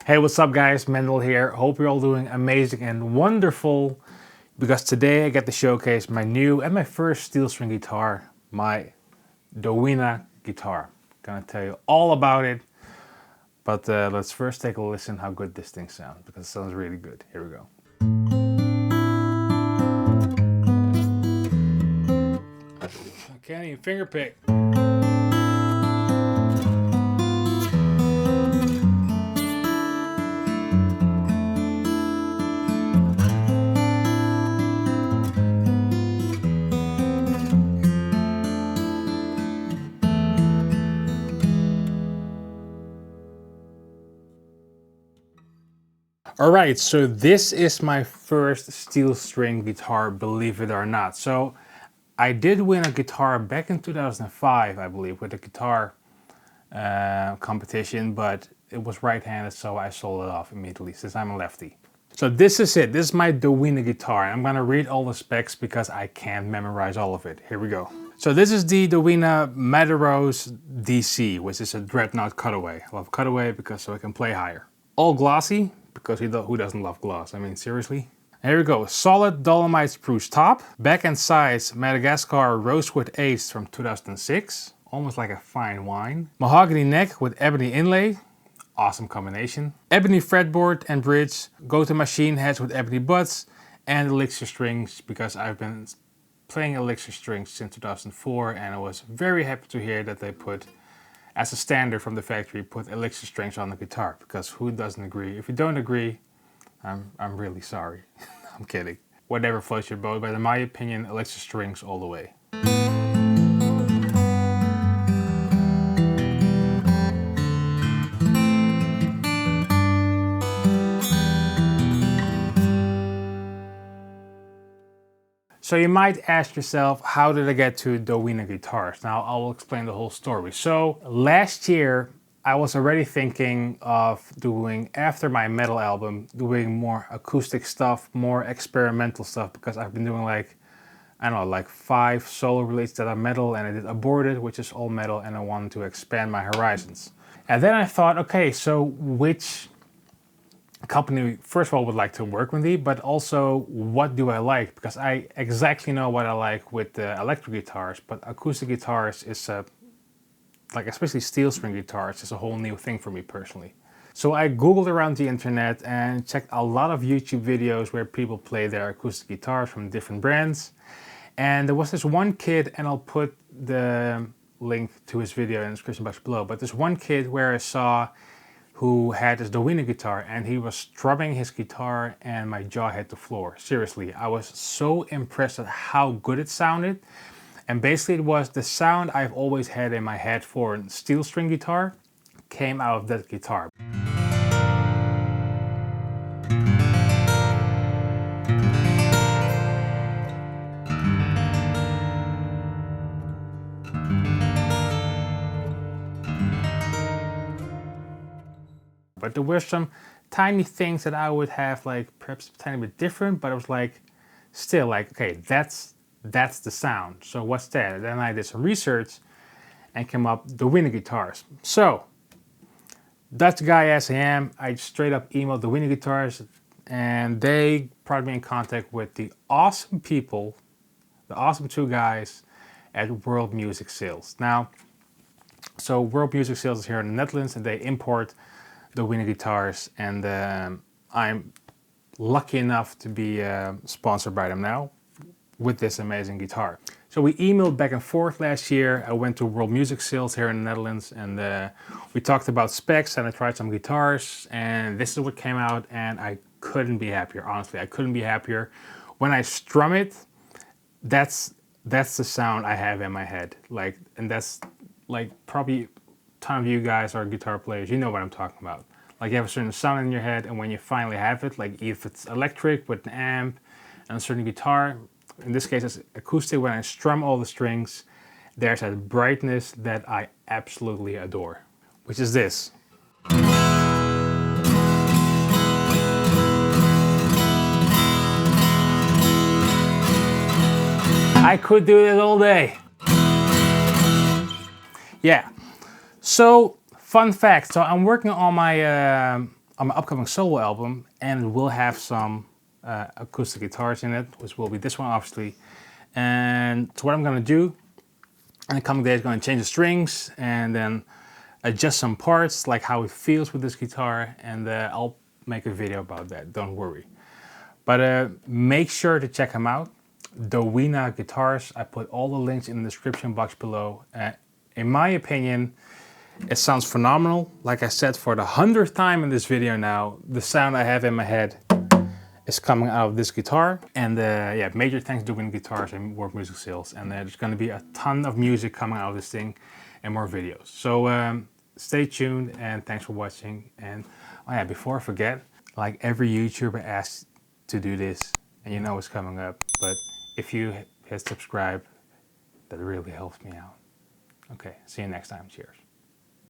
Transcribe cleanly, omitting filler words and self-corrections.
Hey, what's up guys? Mendel here. Hope you're all doing amazing and wonderful, because today I get to showcase my new and my first steel string guitar, my Dowina guitar. Gonna tell you all about it, but let's first take a listen how good this thing sounds, because it sounds really good. Here we go. I can't even finger pick. Alright, so this is my first steel string guitar, believe it or not. So I did win a guitar back in 2005, I believe, with a guitar competition, but it was right-handed, so I sold it off immediately since I'm a lefty. So this is it. This is my Dowina guitar. I'm gonna read all the specs because I can't memorize all of it. Here we go. So this is the Dowina Medeiros DC, which is a dreadnought cutaway. I love cutaway because so I can play higher. All glossy, because who doesn't love gloss? I mean, seriously? Here we go. Solid dolomite spruce top. Back and sides Madagascar rosewood aged from 2006. Almost like a fine wine. Mahogany neck with ebony inlay. Awesome combination. Ebony fretboard and bridge. Go to machine heads with ebony butts. And elixir strings, because I've been playing elixir strings since 2004, and I was very happy to hear that they put, as a standard from the factory, put elixir strings on the guitar, because who doesn't agree? If you don't agree, I'm really sorry. I'm kidding. Whatever floats your boat, but in my opinion, elixir strings all the way. So you might ask yourself, how did I get to Dowina guitars? Now I will explain the whole story. So last year I was already thinking of doing, after my metal album, doing more acoustic stuff, more experimental stuff, because I've been doing like, I don't know, like 5 solo releases that are metal, and I did Aborted, which is all metal, and I wanted to expand my horizons. And then I thought, okay, so which company first of all would like to work with me, but also what do I like, because I exactly know what I like with the electric guitars, but acoustic guitars is like especially steel string guitars is a whole new thing for me personally. So I googled around the internet and checked a lot of YouTube videos where people play their acoustic guitars from different brands, and there was this one kid, and I'll put the link to his video in the description box below, but this one kid where I saw who had this Dowina guitar, and he was strumming his guitar and my jaw hit the floor. Seriously, I was so impressed at how good it sounded. And basically it was the sound I've always had in my head for a steel string guitar came out of that guitar. But there were some tiny things that I would have like perhaps a tiny bit different, but it was like still like, okay, that's the sound. So what's that? Then I did some research and came up Dowina guitars. So Dutch guy as I am, I straight up emailed Dowina guitars, and they brought me in contact with the awesome people, the awesome 2 guys at World Music Sales. Now, so World Music Sales is here in the Netherlands, and they import Dowina guitars, and I'm lucky enough to be sponsored by them now with this amazing guitar. So we emailed back and forth last year. I went to World Music Sales here in the Netherlands, and we talked about specs, and I tried some guitars, and this is what came out, and I couldn't be happier. Honestly, I couldn't be happier. When I strum it, that's the sound I have in my head. Like, and that's like probably ton of you guys are guitar players, you know what I'm talking about. Like you have a certain sound in your head, and when you finally have it, like if it's electric with an amp and a certain guitar, in this case it's acoustic, when I strum all the strings, there's that brightness that I absolutely adore, which is this. I could do it all day. Yeah. So, fun fact. So I'm working on my on my upcoming solo album, and it will have some acoustic guitars in it, which will be this one obviously. And so what I'm gonna do in the coming days, I'm gonna change the strings and then adjust some parts, like how it feels with this guitar, and I'll make a video about that, don't worry. But make sure to check them out. Dowina guitars, I put all the links in the description box below. In my opinion, it sounds phenomenal. Like I said, for the 100th time in this video now, the sound I have in my head is coming out of this guitar. And yeah, major thanks to Dowina Guitars and Work Music Sales. And there's gonna be a ton of music coming out of this thing and more videos. So stay tuned and thanks for watching. And oh yeah, before I forget, like every YouTuber asks to do this, and you know what's coming up. But if you hit subscribe, that really helps me out. Okay, see you next time. Cheers.